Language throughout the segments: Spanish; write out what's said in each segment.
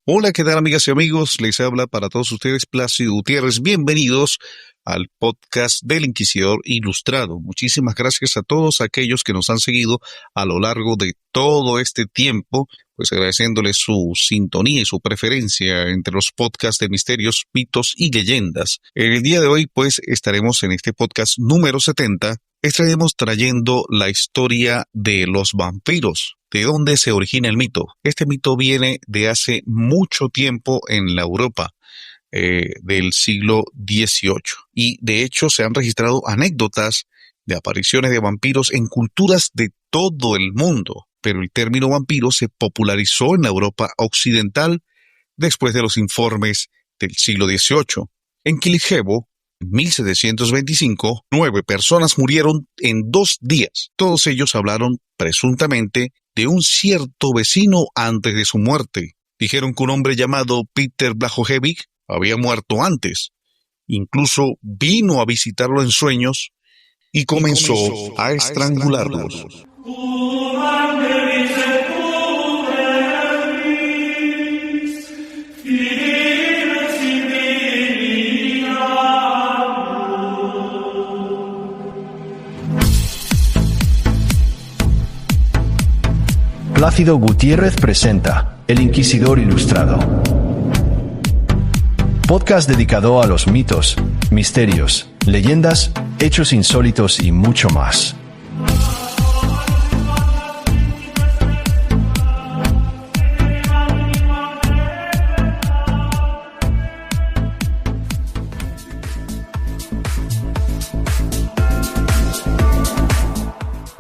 Hola, ¿qué tal amigas y amigos? Les habla para todos ustedes Plácido Gutiérrez. Bienvenidos al podcast del Inquisidor Ilustrado. Muchísimas gracias a todos aquellos que nos han seguido a lo largo de todo este tiempo, pues agradeciéndoles su sintonía y su preferencia entre los podcasts de misterios, mitos y leyendas. El día de hoy, pues, estaremos en este podcast número 70. Estaremos trayendo la historia de los vampiros. ¿De dónde se origina el mito? Este mito viene de hace mucho tiempo en la Europa del siglo XVIII. Y de hecho se han registrado anécdotas de apariciones de vampiros en culturas de todo el mundo. Pero el término vampiro se popularizó en la Europa occidental después de los informes del siglo XVIII. En Kilijevo, en 1725, 9 personas murieron en 2 días. Todos ellos hablaron presuntamente de un cierto vecino antes de su muerte. Dijeron que un hombre llamado Peter Blachowicz había muerto antes. Incluso vino a visitarlo en sueños y comenzó a estrangularlos. Plácido Gutiérrez presenta El Inquisidor Ilustrado. Podcast dedicado a los mitos, misterios, leyendas, hechos insólitos y mucho más.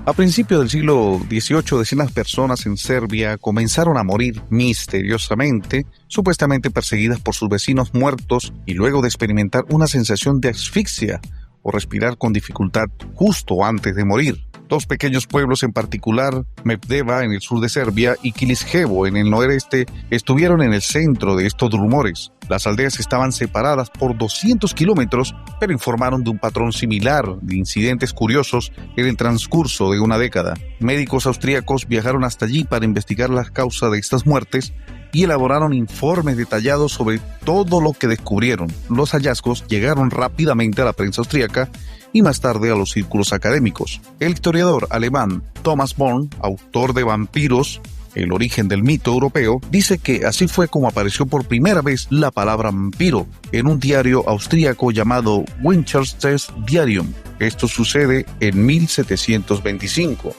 A principios del siglo XVIII, decenas de personas en Serbia comenzaron a morir misteriosamente, supuestamente perseguidas por sus vecinos muertos y luego de experimentar una sensación de asfixia o respirar con dificultad justo antes de morir. 2 pequeños pueblos en particular, Medveđa en el sur de Serbia y Kilijevo en el noreste, estuvieron en el centro de estos rumores. Las aldeas estaban separadas por 200 kilómetros, pero informaron de un patrón similar de incidentes curiosos en el transcurso de una década. Médicos austríacos viajaron hasta allí para investigar la causa de estas muertes y elaboraron informes detallados sobre todo lo que descubrieron. Los hallazgos llegaron rápidamente a la prensa austríaca y más tarde a los círculos académicos. El historiador alemán Thomas Born, autor de Vampiros, el origen del mito europeo, dice que así fue como apareció por primera vez la palabra vampiro en un diario austríaco llamado Winchester's Diarium. Esto sucede en 1725.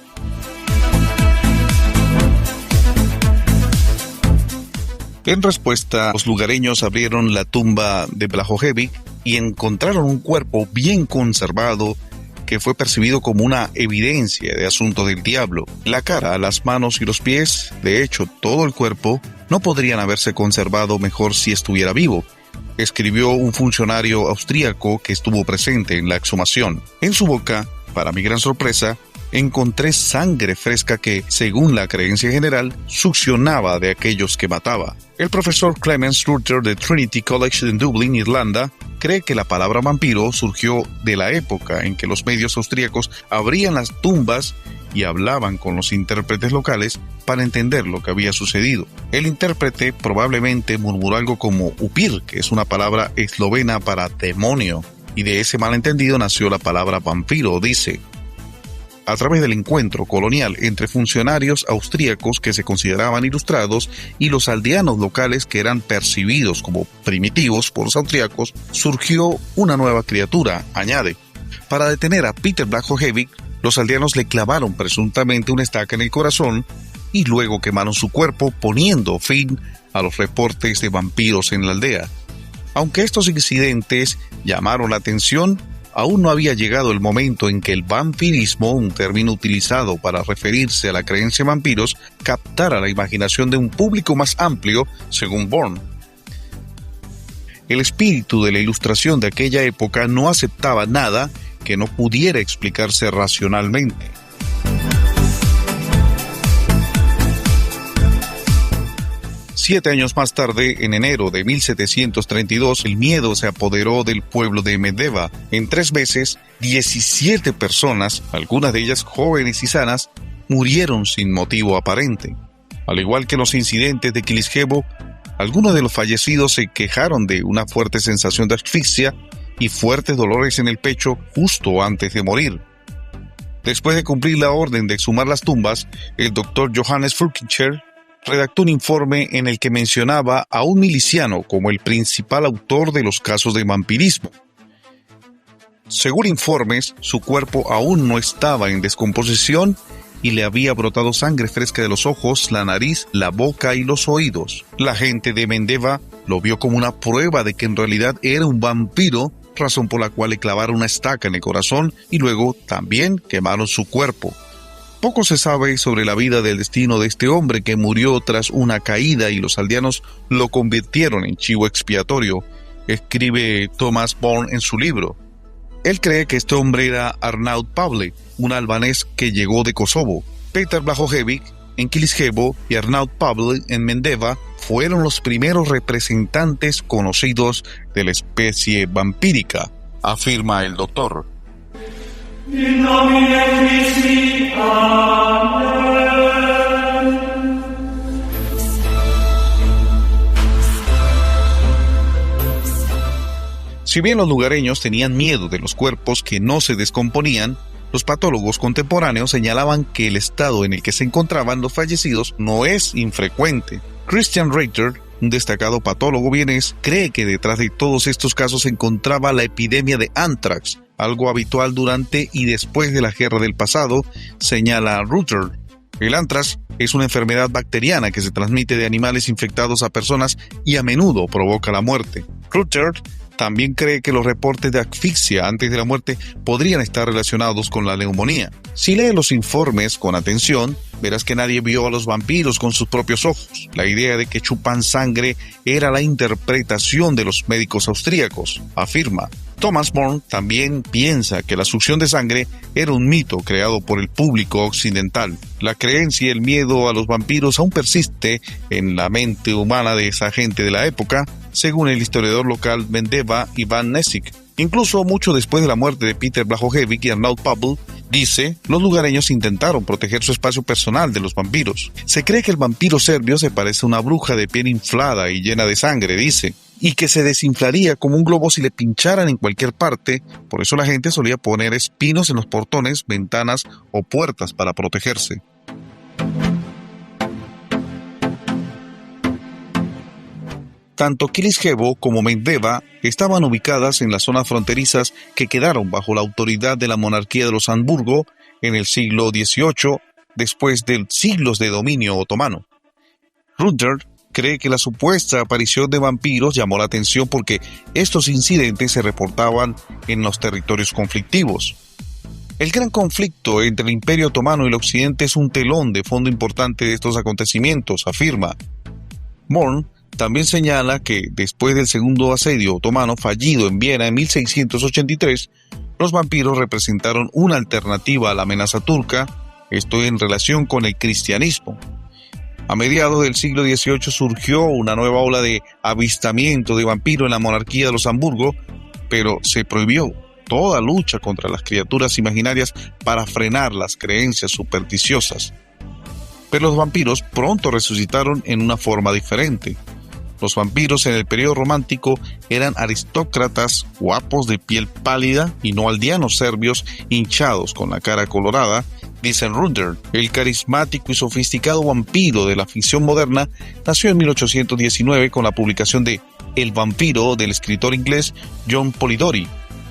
En respuesta, los lugareños abrieron la tumba de Blachowicz y encontraron un cuerpo bien conservado que fue percibido como una evidencia de asunto del diablo. La cara, las manos y los pies, de hecho todo el cuerpo, no podrían haberse conservado mejor si estuviera vivo, escribió un funcionario austríaco que estuvo presente en la exhumación. En su boca, para mi gran sorpresa, encontré sangre fresca que, según la creencia general, succionaba de aquellos que mataba. El profesor Clemens Ruther de Trinity College en Dublín, Irlanda, cree que la palabra vampiro surgió de la época en que los medios austríacos abrían las tumbas y hablaban con los intérpretes locales para entender lo que había sucedido. El intérprete probablemente murmuró algo como upir, que es una palabra eslovena para demonio, y de ese malentendido nació la palabra vampiro, dice. A través del encuentro colonial entre funcionarios austríacos que se consideraban ilustrados y los aldeanos locales que eran percibidos como primitivos por los austríacos, surgió una nueva criatura, añade. Para detener a Peter Blachowicz, los aldeanos le clavaron presuntamente una estaca en el corazón y luego quemaron su cuerpo, poniendo fin a los reportes de vampiros en la aldea. Aunque estos incidentes llamaron la atención, aún no había llegado el momento en que el vampirismo, un término utilizado para referirse a la creencia en vampiros, captara la imaginación de un público más amplio, según Born. El espíritu de la ilustración de aquella época no aceptaba nada que no pudiera explicarse racionalmente. Siete años más tarde, en enero de 1732, el miedo se apoderó del pueblo de Medveđa. En 3 meses, 17 personas, algunas de ellas jóvenes y sanas, murieron sin motivo aparente. Al igual que los incidentes de Kilijevo, Algunos de los fallecidos se quejaron de una fuerte sensación de asfixia y fuertes dolores en el pecho justo antes de morir. Después de cumplir la orden de exhumar las tumbas, el doctor Johannes Furkicher redactó un informe en el que mencionaba a un miliciano como el principal autor de los casos de vampirismo. Según informes, su cuerpo aún no estaba en descomposición y le había brotado sangre fresca de los ojos, la nariz, la boca y los oídos. La gente de Mendeva lo vio como una prueba de que en realidad era un vampiro, razón por la cual le clavaron una estaca en el corazón y luego también quemaron su cuerpo. Poco se sabe sobre la vida del destino de este hombre que murió tras una caída y los aldeanos lo convirtieron en chivo expiatorio, escribe Thomas Bourne en su libro. Él cree que este hombre era Arnaud Pavle, un albanés que llegó de Kosovo. Peter Blagojevic en Kilishebo y Arnaud Pavle en Mendeva fueron los primeros representantes conocidos de la especie vampírica, afirma el doctor. Si bien los lugareños tenían miedo de los cuerpos que no se descomponían, los patólogos contemporáneos señalaban que el estado en el que se encontraban los fallecidos no es infrecuente. Christian Reiter, un destacado patólogo vienés, cree que detrás de todos estos casos se encontraba la epidemia de anthrax, algo habitual durante y después de la guerra del pasado, señala Reiter. El anthrax es una enfermedad bacteriana que se transmite de animales infectados a personas y a menudo provoca la muerte. Reiter también cree que los reportes de asfixia antes de la muerte podrían estar relacionados con la neumonía. Si lees los informes con atención, verás que nadie vio a los vampiros con sus propios ojos. La idea de que chupan sangre era la interpretación de los médicos austríacos, afirma. Thomas Bourne también piensa que la succión de sangre era un mito creado por el público occidental. La creencia y el miedo a los vampiros aún persiste en la mente humana de esa gente de la época, según el historiador local Mendeva Ivan Nesic. Incluso mucho después de la muerte de Peter Blagojevic y Arnaud Pavle, dice, los lugareños intentaron proteger su espacio personal de los vampiros. Se cree que el vampiro serbio se parece a una bruja de piel inflada y llena de sangre, dice, y que se desinflaría como un globo si le pincharan en cualquier parte. Por eso la gente solía poner espinos en los portones, ventanas o puertas para protegerse. Tanto Kilishebo como Mendeva estaban ubicadas en las zonas fronterizas que quedaron bajo la autoridad de la monarquía de los Habsburgo en el siglo XVIII, después de siglos de dominio otomano. Rutger cree que la supuesta aparición de vampiros llamó la atención porque estos incidentes se reportaban en los territorios conflictivos. El gran conflicto entre el Imperio Otomano y el Occidente es un telón de fondo importante de estos acontecimientos, afirma. Bourne también señala que después del segundo asedio otomano fallido en Viena en 1683, los vampiros representaron una alternativa a la amenaza turca, esto en relación con el cristianismo. A mediados del siglo XVIII surgió una nueva ola de avistamiento de vampiros en la monarquía de los Habsburgo, pero se prohibió toda lucha contra las criaturas imaginarias para frenar las creencias supersticiosas. Pero los vampiros pronto resucitaron en una forma diferente. Los vampiros en el periodo romántico eran aristócratas guapos de piel pálida y no aldeanos serbios hinchados con la cara colorada, dice Rutger. El carismático y sofisticado vampiro de la ficción moderna nació en 1819 con la publicación de El vampiro del escritor inglés John Polidori.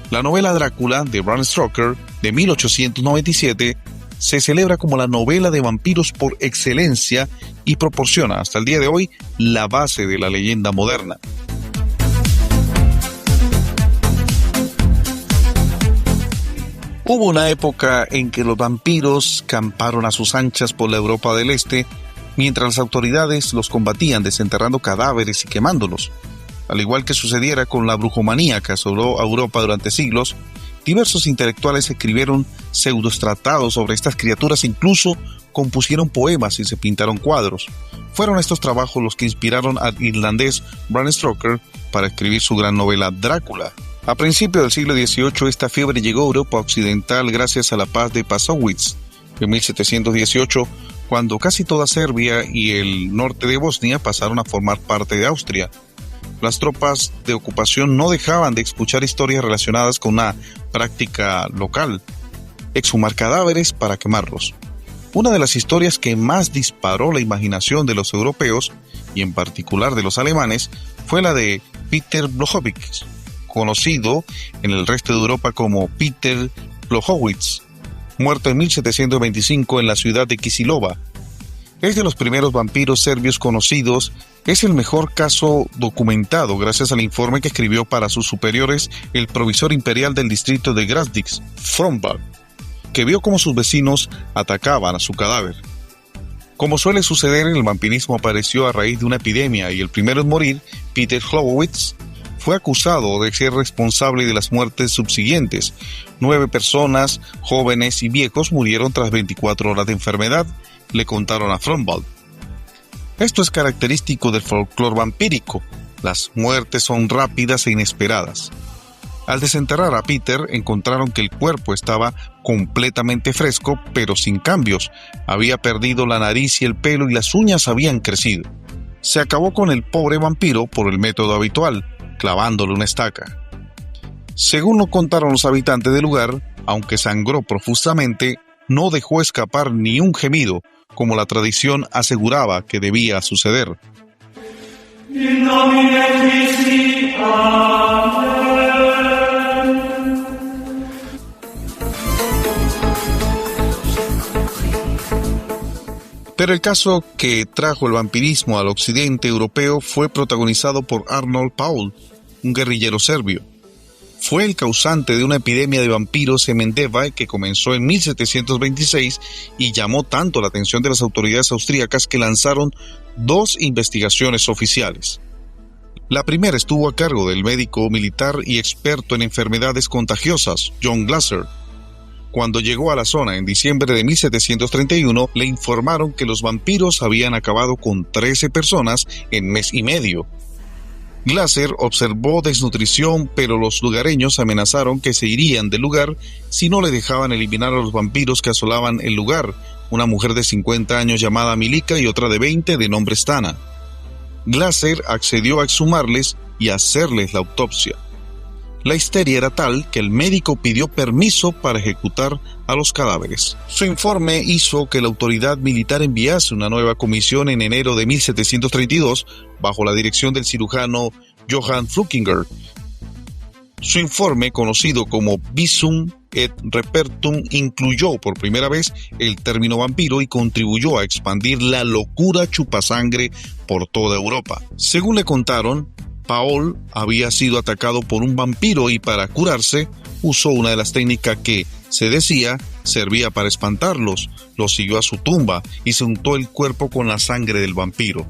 La novela Drácula de Bram Stoker de 1897 se celebra como la novela de vampiros por excelencia y proporciona hasta el día de hoy la base de la leyenda moderna. Hubo una época en que los vampiros camparon a sus anchas por la Europa del Este, mientras las autoridades los combatían desenterrando cadáveres y quemándolos. Al igual que sucediera con la brujomanía que asoló a Europa durante siglos, diversos intelectuales escribieron pseudotratados sobre estas criaturas e incluso compusieron poemas y se pintaron cuadros. Fueron estos trabajos los que inspiraron al irlandés Bram Stoker para escribir su gran novela Drácula. A principios del siglo XVIII esta fiebre llegó a Europa occidental gracias a la paz de Passowitz. En 1718, cuando casi toda Serbia y el norte de Bosnia pasaron a formar parte de Austria. Las tropas de ocupación no dejaban de escuchar historias relacionadas con una práctica local: exhumar cadáveres para quemarlos. Una de las historias que más disparó la imaginación de los europeos, y en particular de los alemanes, fue la de Peter Blachowicz, conocido en el resto de Europa como Peter Blachowicz, muerto en 1725 en la ciudad de Kisilova. Es de los primeros vampiros serbios conocidos. Es el mejor caso documentado gracias al informe que escribió para sus superiores el provisor imperial del distrito de Gradišć, Fromberg, que vio cómo sus vecinos atacaban a su cadáver. Como suele suceder, el vampirismo apareció a raíz de una epidemia, y el primero en morir, Peter Blachowicz, fue acusado de ser responsable de las muertes subsiguientes. 9 personas, jóvenes y viejos, murieron tras 24 horas de enfermedad, le contaron a Fromberg. Esto es característico del folclore vampírico. Las muertes son rápidas e inesperadas. Al desenterrar a Peter, encontraron que el cuerpo estaba completamente fresco, pero sin cambios. Había perdido la nariz y el pelo, y las uñas habían crecido. Se acabó con el pobre vampiro por el método habitual, clavándole una estaca. Según lo contaron los habitantes del lugar, aunque sangró profusamente, no dejó escapar ni un gemido, como la tradición aseguraba que debía suceder. Pero el caso que trajo el vampirismo al occidente europeo fue protagonizado por Arnold Paul, un guerrillero serbio. Fue el causante de una epidemia de vampiros en Mendeva que comenzó en 1726 y llamó tanto la atención de las autoridades austríacas que lanzaron 2 investigaciones oficiales. La primera estuvo a cargo del médico militar y experto en enfermedades contagiosas, John Glaser. Cuando llegó a la zona en diciembre de 1731, le informaron que los vampiros habían acabado con 13 personas en mes y medio. Glaser observó desnutrición, pero los lugareños amenazaron que se irían del lugar si no le dejaban eliminar a los vampiros que asolaban el lugar, una mujer de 50 años llamada Milika y otra de 20 de nombre Stana. Glaser accedió a exhumarles y hacerles la autopsia. La histeria era tal que el médico pidió permiso para ejecutar a los cadáveres. Su informe hizo que la autoridad militar enviase una nueva comisión en enero de 1732 bajo la dirección del cirujano Johann Flukinger. Su informe, conocido como Visum et Repertum, incluyó por primera vez el término vampiro y contribuyó a expandir la locura chupasangre por toda Europa. Según le contaron, Paul había sido atacado por un vampiro y para curarse usó una de las técnicas que, se decía, servía para espantarlos. Lo siguió a su tumba y se untó el cuerpo con la sangre del vampiro.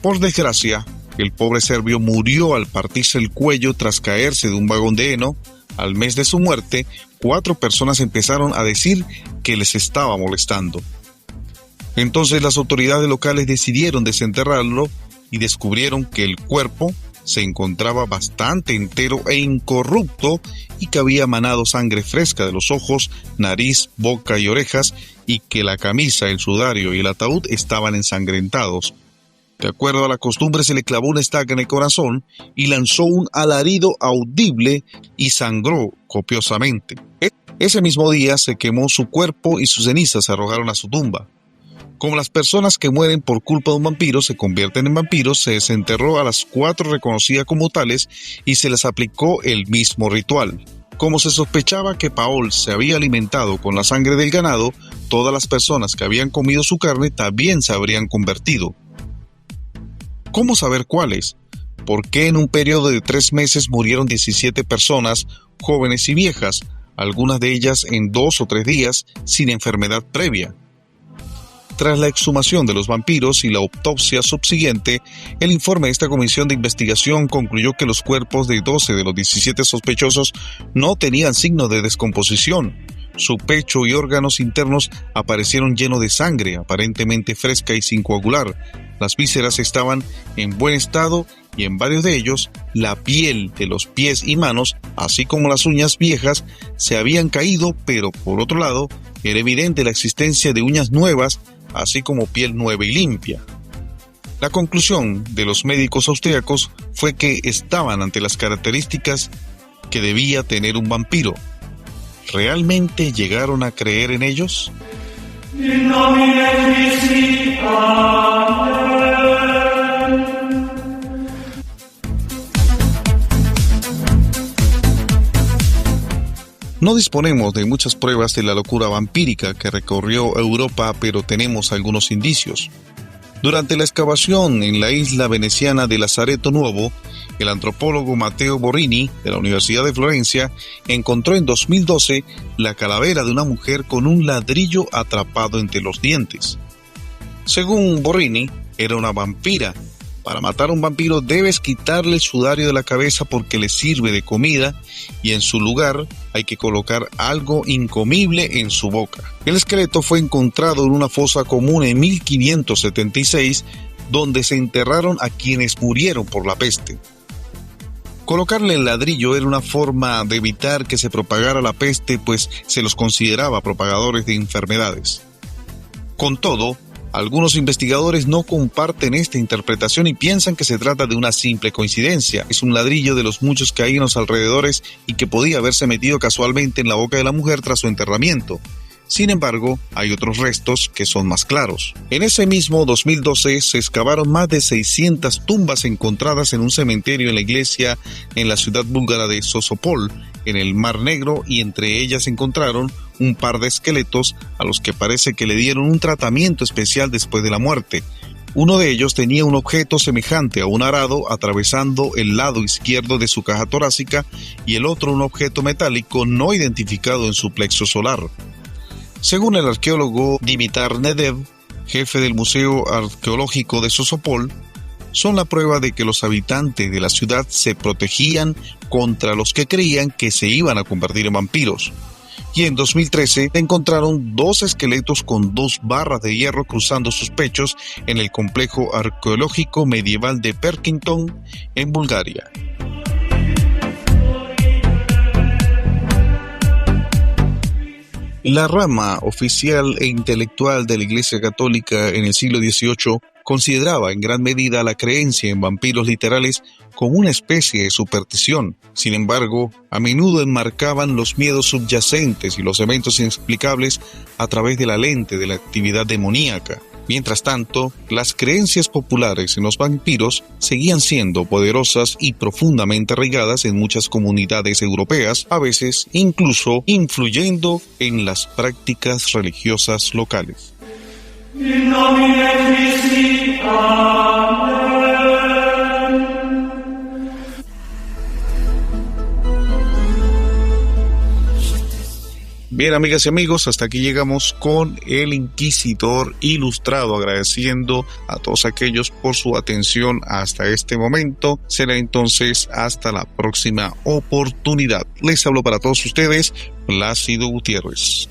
Por desgracia, el pobre serbio murió al partirse el cuello tras caerse de un vagón de heno. Al mes de su muerte, 4 personas empezaron a decir que les estaba molestando. Entonces las autoridades locales decidieron desenterrarlo y descubrieron que el cuerpo se encontraba bastante entero e incorrupto y que había manado sangre fresca de los ojos, nariz, boca y orejas, y que la camisa, el sudario y el ataúd estaban ensangrentados. De acuerdo a la costumbre, se le clavó una estaca en el corazón y lanzó un alarido audible y sangró copiosamente. Ese mismo día se quemó su cuerpo y sus cenizas se arrojaron a su tumba. Como las personas que mueren por culpa de un vampiro se convierten en vampiros, se desenterró a las 4 reconocidas como tales y se les aplicó el mismo ritual. Como se sospechaba que Paul se había alimentado con la sangre del ganado, todas las personas que habían comido su carne también se habrían convertido. ¿Cómo saber cuáles? ¿Por qué en un periodo de 3 meses murieron 17 personas, jóvenes y viejas, algunas de ellas en 2 o 3 días, sin enfermedad previa? Tras la exhumación de los vampiros y la autopsia subsiguiente, el informe de esta comisión de investigación concluyó que los cuerpos de 12 de los 17 sospechosos no tenían signos de descomposición. Su pecho y órganos internos aparecieron llenos de sangre, aparentemente fresca y sin coagular. Las vísceras estaban en buen estado y en varios de ellos, la piel de los pies y manos, así como las uñas viejas, se habían caído, pero por otro lado, era evidente la existencia de uñas nuevas, así como piel nueva y limpia. La conclusión de los médicos austríacos fue que estaban ante las características que debía tener un vampiro. ¿Realmente llegaron a creer en ellos? No disponemos de muchas pruebas de la locura vampírica que recorrió Europa, pero tenemos algunos indicios. Durante la excavación en la isla veneciana de Lazaretto Nuovo, el antropólogo Matteo Borrini, de la Universidad de Florencia, encontró en 2012 la calavera de una mujer con un ladrillo atrapado entre los dientes. Según Borrini, era una vampira. Para matar a un vampiro debes quitarle el sudario de la cabeza porque le sirve de comida y en su lugar hay que colocar algo incomible en su boca. El esqueleto fue encontrado en una fosa común en 1576 donde se enterraron a quienes murieron por la peste. Colocarle el ladrillo era una forma de evitar que se propagara la peste, pues se los consideraba propagadores de enfermedades. Con todo, algunos investigadores no comparten esta interpretación y piensan que se trata de una simple coincidencia. Es un ladrillo de los muchos que hay en los alrededores y que podía haberse metido casualmente en la boca de la mujer tras su enterramiento. Sin embargo, hay otros restos que son más claros. En ese mismo 2012 se excavaron más de 600 tumbas encontradas en un cementerio en la iglesia en la ciudad búlgara de Sozopol, en el Mar Negro, y entre ellas encontraron un par de esqueletos a los que parece que le dieron un tratamiento especial después de la muerte. Uno de ellos tenía un objeto semejante a un arado atravesando el lado izquierdo de su caja torácica y el otro un objeto metálico no identificado en su plexo solar. Según el arqueólogo Dimitar Nedev, jefe del Museo Arqueológico de Sozopol, son la prueba de que los habitantes de la ciudad se protegían contra los que creían que se iban a convertir en vampiros. Y en 2013 encontraron 2 esqueletos con 2 barras de hierro cruzando sus pechos en el complejo arqueológico medieval de Perkington, en Bulgaria. La rama oficial e intelectual de la Iglesia Católica en el siglo XVIII consideraba en gran medida la creencia en vampiros literales como una especie de superstición. Sin embargo, a menudo enmarcaban los miedos subyacentes y los eventos inexplicables a través de la lente de la actividad demoníaca. Mientras tanto, las creencias populares en los vampiros seguían siendo poderosas y profundamente arraigadas en muchas comunidades europeas, a veces incluso influyendo en las prácticas religiosas locales. Bien, amigas y amigos, hasta aquí llegamos con El Inquisidor Ilustrado, agradeciendo a todos aquellos por su atención hasta este momento. Será entonces hasta la próxima oportunidad. Les hablo para todos ustedes, Plácido Gutiérrez.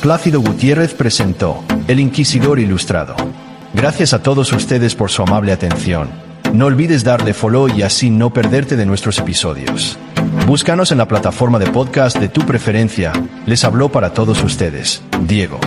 Plácido Gutiérrez presentó El Inquisidor Ilustrado. Gracias a todos ustedes por su amable atención. No olvides darle follow y así no perderte de nuestros episodios. Búscanos en la plataforma de podcast de tu preferencia. Les habló para todos ustedes, Diego.